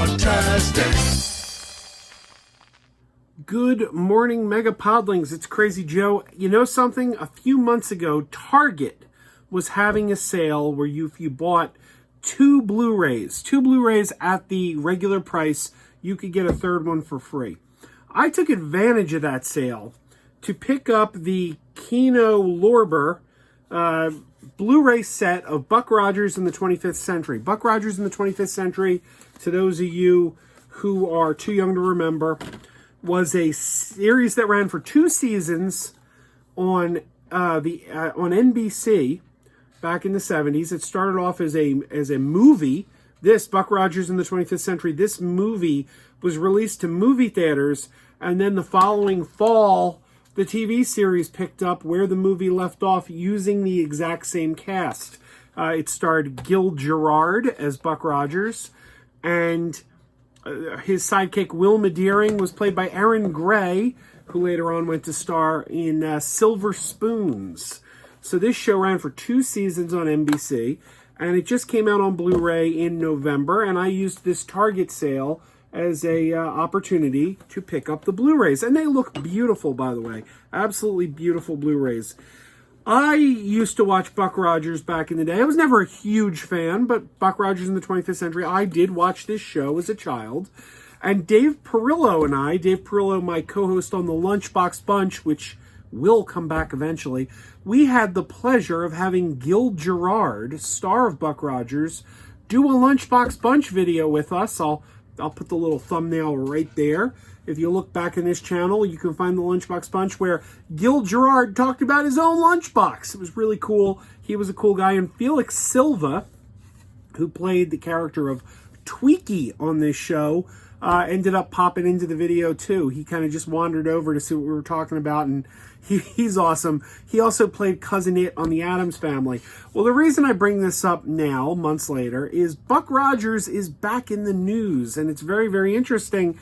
MegaPodTastic. Good morning, MegaPodlings. It's Crazy Joe. You know something? A few months ago, Target was having a sale where if you bought two Blu-rays at the regular price, you could get a third one for free. I took advantage of that sale to pick up the Kino Lorber Blu-ray set of Buck Rogers in the 25th Century. Buck Rogers in the 25th Century, to those of you who are too young to remember, was a series that ran for 2 seasons on NBC back in the 70s. It started off as a movie. This Buck Rogers in the 25th Century, this movie was released to movie theaters, and then the following fall, the TV series picked up where the movie left off using the exact same cast. It starred Gerard as Buck Rogers, and his sidekick Wilma Deering was played by Erin Gray, who later on went to star in Silver Spoons. So this show ran for 2 seasons on NBC, and it just came out on Blu-ray in November, and I used this Target sale as a opportunity to pick up the Blu-rays. And they look beautiful, by the way. Absolutely beautiful Blu-rays. I used to watch Buck Rogers back in the day. I was never a huge fan, but Buck Rogers in the 25th Century, I did watch this show as a child. And Dave Perillo, my co-host on the Lunchbox Bunch, which will come back eventually, we had the pleasure of having Gerard, star of Buck Rogers, do a Lunchbox Bunch video with us. I'll put the little thumbnail right there. If you look back in this channel, you can find the Lunchbox Bunch where Gerard talked about his own lunchbox. It was really cool. He was a cool guy. And Felix Silva, who played the character of Tweaky on this show, ended up popping into the video too. He kind of just wandered over to see what we were talking about, and he's awesome. He also played Cousin It on the Addams Family. Well, the reason I bring this up now, months later, is Buck Rogers is back in the news, and it's very, very interesting.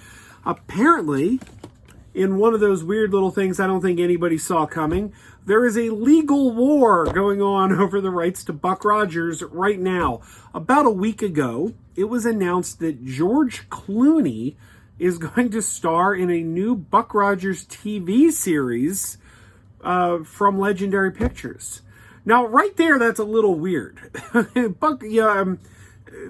Apparently, in one of those weird little things I don't think anybody saw coming, there is a legal war going on over the rights to Buck Rogers right now. About a week ago, it was announced that George Clooney is going to star in a new Buck Rogers TV series from Legendary Pictures. Now, right there, that's a little weird.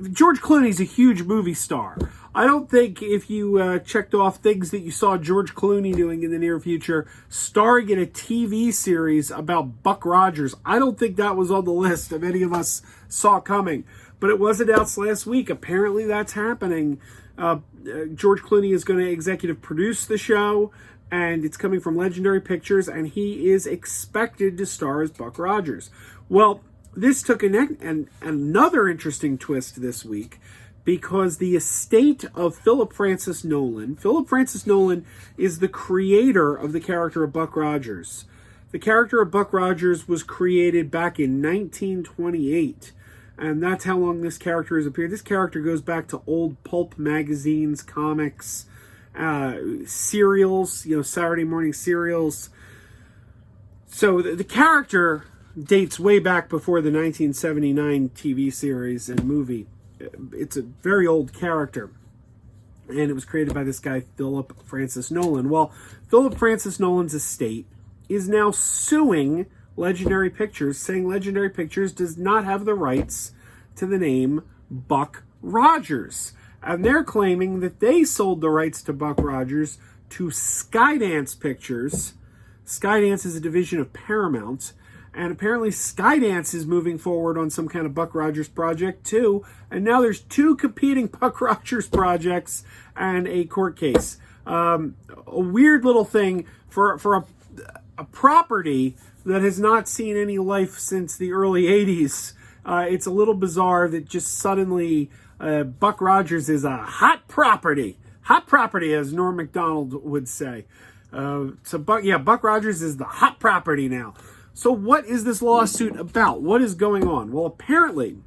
George Clooney's a huge movie star. I don't think if you checked off things that you saw George Clooney doing in the near future, starring in a TV series about Buck Rogers, I don't think that was on the list of any of us saw coming. But it was announced last week. Apparently that's happening. George Clooney is going to executive produce the show, and it's coming from Legendary Pictures, and he is expected to star as Buck Rogers. Well, this took another interesting twist this week, because the estate of Philip Francis Nowlan is the creator of the character of Buck Rogers. The character of Buck Rogers was created back in 1928, and that's how long this character has appeared. This character goes back to old pulp magazines, comics, serials, Saturday morning serials. So the character dates way back before the 1979 TV series and movie. It's a very old character, and it was created by this guy, Philip Francis Nowlan. Well, Philip Francis Nowlan's estate is now suing Legendary Pictures, saying Legendary Pictures does not have the rights to the name Buck Rogers. And they're claiming that they sold the rights to Buck Rogers to Skydance Pictures. Skydance is a division of Paramount. And apparently Skydance is moving forward on some kind of Buck Rogers project too. And now there's 2 competing Buck Rogers projects and a court case. A weird little thing for a property that has not seen any life since the early 80s. It's a little bizarre that just suddenly Buck Rogers is a hot property. Hot property, as Norm Macdonald would say. Buck Rogers is the hot property now. So what is this lawsuit about? What is going on? Well, apparently,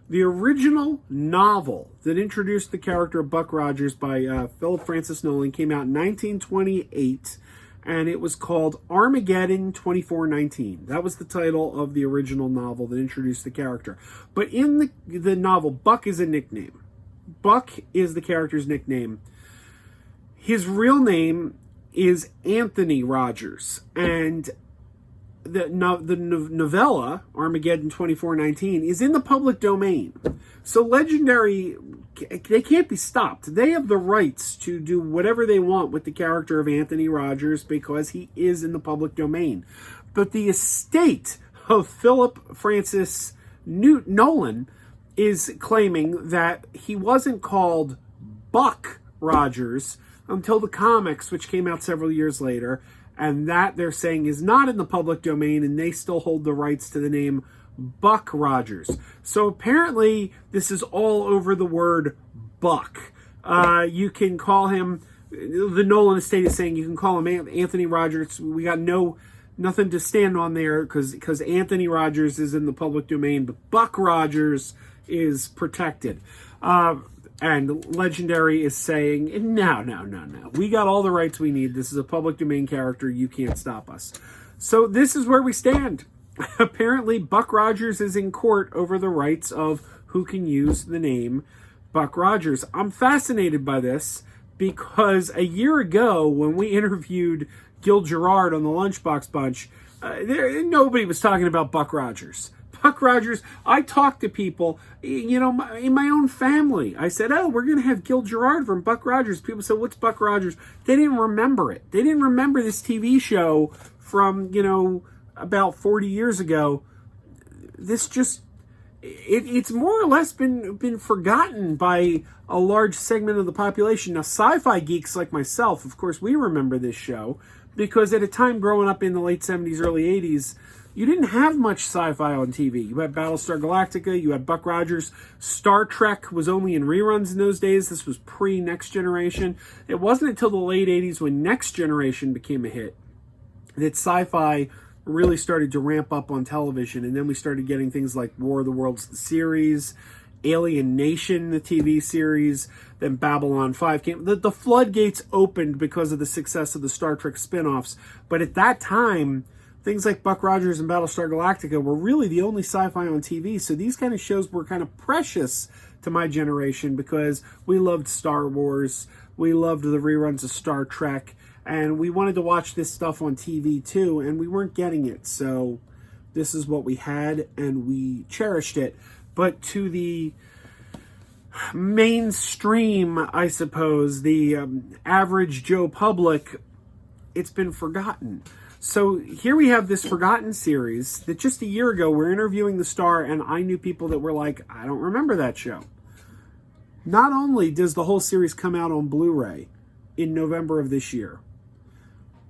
the original novel that introduced the character of Buck Rogers by Philip Francis Nowlan came out in 1928, and it was called Armageddon 2419. That was the title of the original novel that introduced the character. But in the novel, Buck is a nickname. Buck is the character's nickname. His real name is Anthony Rogers, and the novella, Armageddon 2419, is in the public domain. So Legendary, they can't be stopped. They have the rights to do whatever they want with the character of Anthony Rogers because he is in the public domain. But the estate of Philip Francis Nowlan is claiming that he wasn't called Buck Rogers until the comics, which came out several years later, and that they're saying is not in the public domain, and they still hold the rights to the name Buck Rogers. So apparently this is all over the word Buck. You can call him, the Nolan estate is saying you can call him Anthony Rogers. We got nothing to stand on there because Anthony Rogers is in the public domain, but Buck Rogers is protected. And Legendary is saying, no. We got all the rights we need. This is a public domain character. You can't stop us. So this is where we stand. Apparently, Buck Rogers is in court over the rights of who can use the name Buck Rogers. I'm fascinated by this because a year ago, when we interviewed Gerard on the Lunchbox Bunch, nobody was talking about Buck Rogers. Buck Rogers, I talked to people, in my own family. I said, we're going to have Gerard from Buck Rogers. People said, what's Buck Rogers? They didn't remember it. They didn't remember this TV show from, about 40 years ago. This just, it's more or less been forgotten by a large segment of the population. Now, sci-fi geeks like myself, of course, we remember this show because at a time growing up in the late 70s, early 80s, you didn't have much sci-fi on TV. You had Battlestar Galactica, you had Buck Rogers. Star Trek was only in reruns in those days. This was pre-Next Generation. It wasn't until the late 80s when Next Generation became a hit that sci-fi really started to ramp up on television. And then we started getting things like War of the Worlds, the series, Alien Nation, the TV series, then Babylon 5 came. The floodgates opened because of the success of the Star Trek spin-offs. But at that time, things like Buck Rogers and Battlestar Galactica were really the only sci-fi on TV. So these kind of shows were kind of precious to my generation because we loved Star Wars. We loved the reruns of Star Trek. And we wanted to watch this stuff on TV too, and we weren't getting it. So this is what we had, and we cherished it. But to the mainstream, I suppose, the average Joe public, it's been forgotten. So here we have this forgotten series that just a year ago we're interviewing the star, and I knew people that were like, I don't remember that show. Not only does the whole series come out on Blu-ray in November of this year,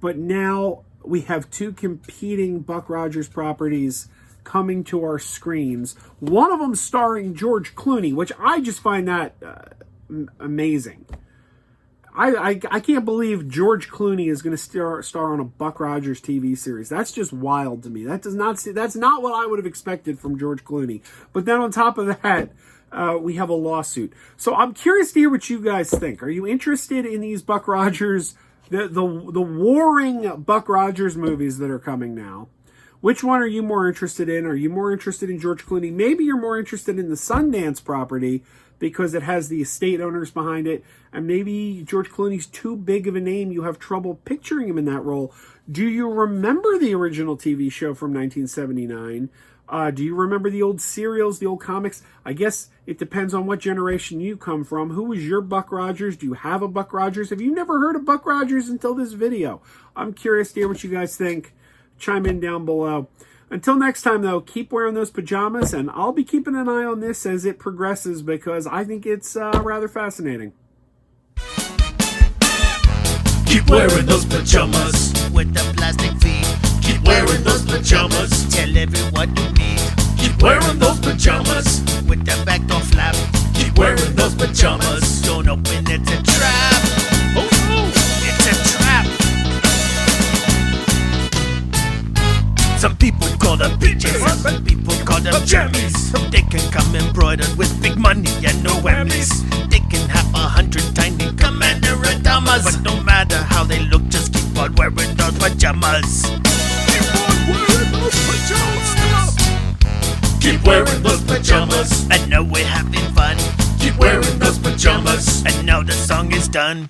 but now we have two competing Buck Rogers properties coming to our screens. One of them starring George Clooney, which I just find that amazing. I can't believe George Clooney is going to star on a Buck Rogers TV series. That's just wild to me. That's not what I would have expected from George Clooney. But then on top of that, we have a lawsuit. So I'm curious to hear what you guys think. Are you interested in these Buck Rogers, the warring Buck Rogers movies that are coming now? Which one are you more interested in? Are you more interested in George Clooney? Maybe you're more interested in the Skydance property because it has the estate owners behind it, and maybe George Clooney's too big of a name. You have trouble picturing him in that role. Do you remember the original TV show from 1979? Do you remember the old serials, the old comics? I guess it depends on what generation you come from. Who was your Buck Rogers? Do you have a Buck Rogers? Have you never heard of Buck Rogers until this video? I'm curious to hear what you guys think. Chime in down below. Until next time, though, keep wearing those pajamas, and I'll be keeping an eye on this as it progresses because I think it's rather fascinating. Keep wearing those pajamas with the plastic feet. Keep wearing those pajamas. Tell everyone you meet. Keep wearing those pajamas with the back door flap. Keep wearing those pajamas. Don't open it, it's a trap. Oh no, it's a trap. Some people call them PJs, some people call them jammies. They can come embroidered with big money and no whammies. They can have 100 tiny commander pajamas, but no matter how they look, just keep on wearing those pajamas. Keep on wearing those pajamas. Keep wearing those pajamas. I know we're having fun. Keep wearing those pajamas. pajamas. And now the song is done.